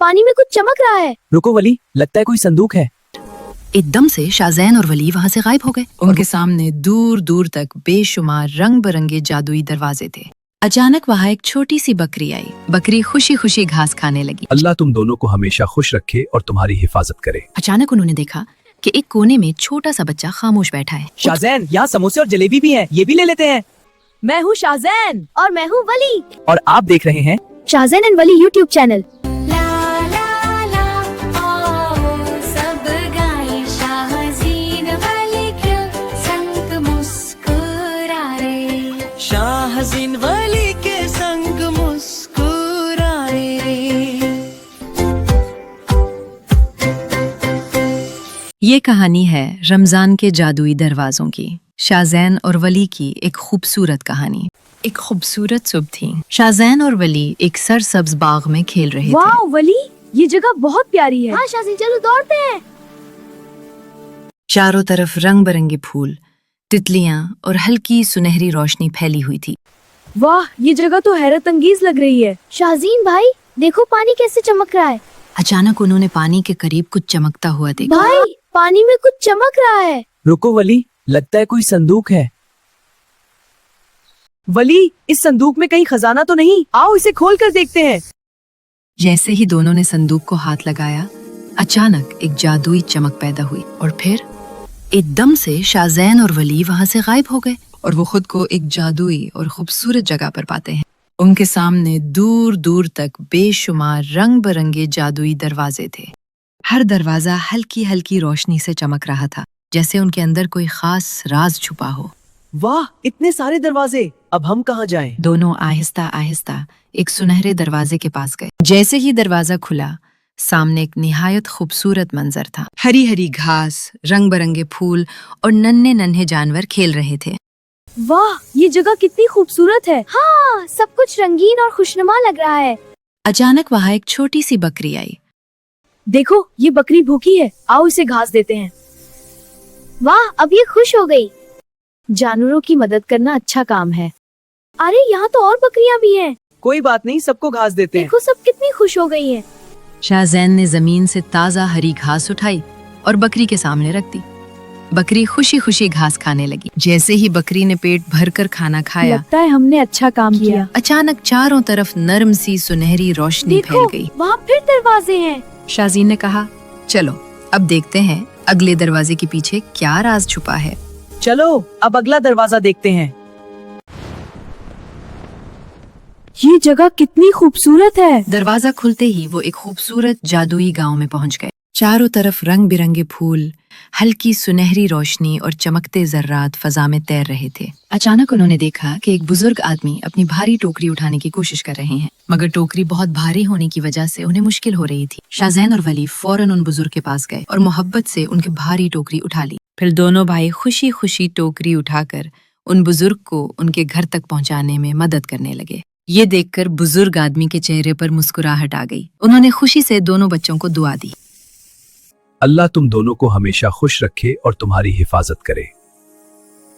पानी में कुछ चमक रहा है। रुको वली, लगता है कोई संदूक है। एकदम से शाज़ैन और वली वहाँ से गायब हो गए। उनके सामने दूर दूर तक बेशुमार रंग बिरंगे जादुई दरवाजे थे। अचानक वहाँ एक छोटी सी बकरी आई। बकरी खुशी खुशी घास खाने लगी। अल्लाह तुम दोनों को हमेशा खुश रखे और तुम्हारी हिफाजत करे। अचानक उन्होंने देखा कि एक कोने में छोटा सा बच्चा खामोश बैठा है। शाज़ैन, यहाँ समोसे और जलेबी भी हैं, ये भी ले लेते हैं। मैं हूँ शाज़ैन और मैं हूँ वली। और आप देख रहे हैं शाज़ैन एंड वली यूट्यूब चैनल। शाहज़ीन वली के संग मुस्कुराए। ये कहानी है रमजान के जादुई दरवाजों की। शाज़ैन और वली की एक खूबसूरत कहानी। एक खूबसूरत सुबह थी। शाज़ैन और वली एक सरसब्ज बाग में खेल रहे थे। वाह वली, ये जगह बहुत प्यारी है। हाँ शाज़ीन, चलो दौड़ते हैं। चारों तरफ रंग बिरंगे फूल, तितलियां और हल्की सुनहरी रोशनी फैली हुई थी। वाह, ये जगह तो हैरत अंगेज लग रही है। शाज़ीन भाई, देखो पानी कैसे चमक रहा है। अचानक उन्होंने पानी के करीब कुछ चमकता हुआ देखा। भाई, पानी में कुछ चमक रहा है। रुको वली, लगता है कोई संदूक है। वली, इस संदूक में कहीं खजाना तो नहीं? आओ इसे खोल कर देखते हैं। जैसे ही दोनों ने संदूक को हाथ लगाया, अचानक एक जादुई चमक पैदा हुई और फिर एकदम से शाज़ैन और वली वहाँ से गायब हो गए और वो खुद को एक जादुई और खूबसूरत जगह पर पाते हैं। उनके सामने दूर दूर तक बेशुमार रंग बिरंगे जादुई दरवाजे थे। हर दरवाजा हल्की हल्की रोशनी से चमक रहा था, जैसे उनके अंदर कोई खास राज छुपा हो। वाह, इतने सारे दरवाजे, अब हम कहाँ जाएं? दोनों आहिस्ता आहिस्ता एक सुनहरे दरवाजे के पास गए। जैसे ही दरवाजा खुला, सामने एक निहायत खूबसूरत मंजर था। हरी हरी घास, रंग बिरंगे फूल और नन्हे नन्हे जानवर खेल रहे थे। वाह, ये जगह कितनी खूबसूरत है। हाँ, सब कुछ रंगीन और खुशनुमा लग रहा है। अचानक वहाँ एक छोटी सी बकरी आई। देखो, ये बकरी भूखी है, आओ इसे घास देते हैं। वाह, अब ये खुश हो गई। जानवरों की मदद करना अच्छा काम है। अरे, यहाँ तो और बकरियाँ भी हैं। कोई बात नहीं, सबको घास देते हैं। देखो, सब कितनी खुश हो गई हैं। शाज़ैन ने जमीन से ताज़ा हरी घास उठाई और बकरी के सामने रख दी। बकरी खुशी खुशी घास खाने लगी। जैसे ही बकरी ने पेट भरकर खाना खाया, लगता है हमने अच्छा काम किया। अचानक चारों तरफ नरम सी सुनहरी रोशनी फैल गई। वहाँ फिर दरवाजे हैं। शाज़ीन ने कहा, चलो अब देखते हैं अगले दरवाजे के पीछे क्या राज छुपा है। चलो अब अगला दरवाजा देखते हैं। ये जगह कितनी खूबसूरत है। दरवाजा खुलते ही वो एक खूबसूरत जादुई गांव में पहुंच गए। चारों तरफ रंग बिरंगे फूल, हल्की सुनहरी रोशनी और चमकते जर्रात फजा में तैर रहे थे। अचानक उन्होंने देखा कि एक बुजुर्ग आदमी अपनी भारी टोकरी उठाने की कोशिश कर रहे हैं, मगर टोकरी बहुत भारी होने की वजह से उन्हें मुश्किल हो रही थी। शाज़ैन और वली फौरन उन बुजुर्ग के पास गए और मोहब्बत से उनकी भारी टोकरी उठा ली। फिर दोनों भाई खुशी खुशी टोकरी उठाकर उन बुजुर्ग को उनके घर तक पहुंचाने में मदद करने लगे। ये देखकर बुजुर्ग आदमी के चेहरे पर मुस्कुराहट आ गई। उन्होंने खुशी से दोनों बच्चों को दुआ दी। अल्लाह तुम दोनों को हमेशा खुश रखे और तुम्हारी हिफाजत करे।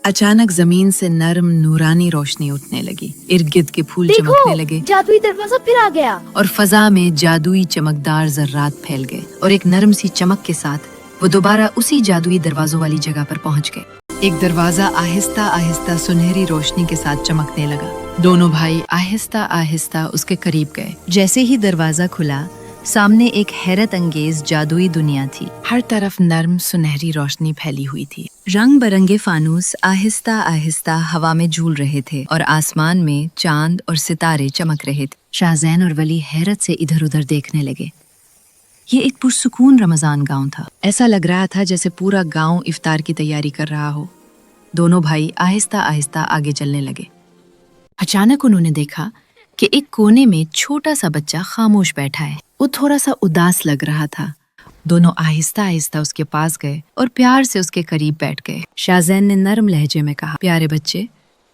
अचानक जमीन से नरम नूरानी रोशनी उठने लगी। इर्द गिर्द के फूल देखो, चमकने लगे। जादुई दरवाजा फिर आ गया और फजा में जादुई चमकदार जर्रात फैल गए और एक नरम सी चमक के साथ वो दोबारा उसी जादुई दरवाजों वाली जगह पर पहुंच गए। एक दरवाजा आहिस्ता आहिस्ता सुनहरी रोशनी के साथ चमकने लगा। दोनों भाई आहिस्ता आहिस्ता उसके करीब गए। जैसे ही दरवाजा खुला, सामने एक हैरत अंगेज जादुई दुनिया थी। हर तरफ नर्म सुनहरी रोशनी फैली हुई थी। रंग बिरंगे फानूस आहिस्ता आहिस्ता हवा में झूल रहे थे और आसमान में चांद और सितारे चमक रहे थे। शाज़ैन और वली हैरत से इधर उधर देखने लगे। ये एक पुरसुकून रमजान गांव था। ऐसा लग रहा था जैसे पूरा गांव इफ्तार की तैयारी कर रहा हो। दोनों भाई आहिस्ता आहिस्ता आगे चलने लगे। अचानक उन्होंने देखा कि एक कोने में छोटा सा बच्चा खामोश बैठा है। वो थोड़ा सा उदास लग रहा था। दोनों आहिस्ता आहिस्ता उसके पास गए और प्यार से उसके करीब बैठ गए। शाज़ैन ने नरम लहजे में कहा, प्यारे बच्चे,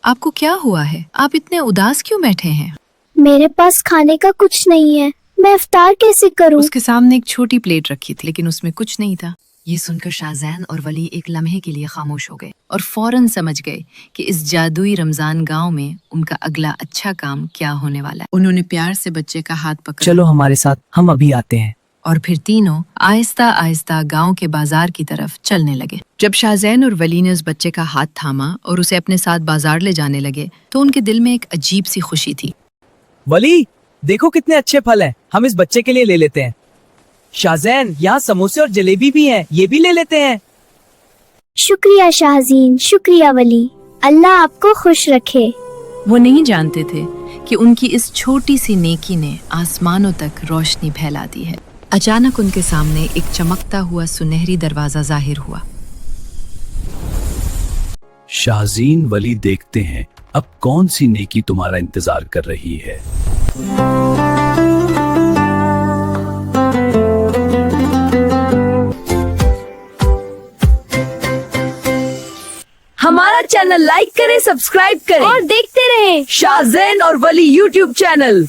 आपको क्या हुआ है? आप इतने उदास क्यों बैठे हैं? मेरे पास खाने का कुछ नहीं है, मैं इफ्तार कैसे करूं? उसके सामने एक छोटी प्लेट रखी थी, लेकिन उसमें कुछ नहीं था। ये सुनकर शाहजैन और वली एक लम्हे के लिए खामोश हो गए और फौरन समझ गए कि इस जादुई रमजान गांव में उनका अगला अच्छा काम क्या होने वाला है। उन्होंने प्यार से बच्चे का हाथ पकड़ा चलो हमारे साथ, हम अभी आते हैं। और फिर तीनों आहिस्ता आहिस्ता गांव के बाजार की तरफ चलने लगे। जब शाहजैन और वली ने उस बच्चे का हाथ थामा और उसे अपने साथ बाजार ले जाने लगे तो उनके दिल में एक अजीब सी खुशी थी। वली, देखो कितने अच्छे फल हैं, हम इस बच्चे के लिए ले लेते हैं। शाहजैन, यहाँ समोसे और जलेबी भी हैं, ये भी ले लेते हैं। शुक्रिया शाहजीन, शुक्रिया वली, अल्लाह आपको खुश रखे। वो नहीं जानते थे कि उनकी इस छोटी सी नेकी ने आसमानों तक रोशनी फैला दी है। अचानक उनके सामने एक चमकता हुआ सुनहरी दरवाजा जाहिर हुआ। शाहजीन, वली, देखते हैं अब कौन सी नेकी तुम्हारा इंतजार कर रही है। हमारा चैनल लाइक करें, सब्सक्राइब करें और देखते रहें शाहजैन और वली यूट्यूब चैनल।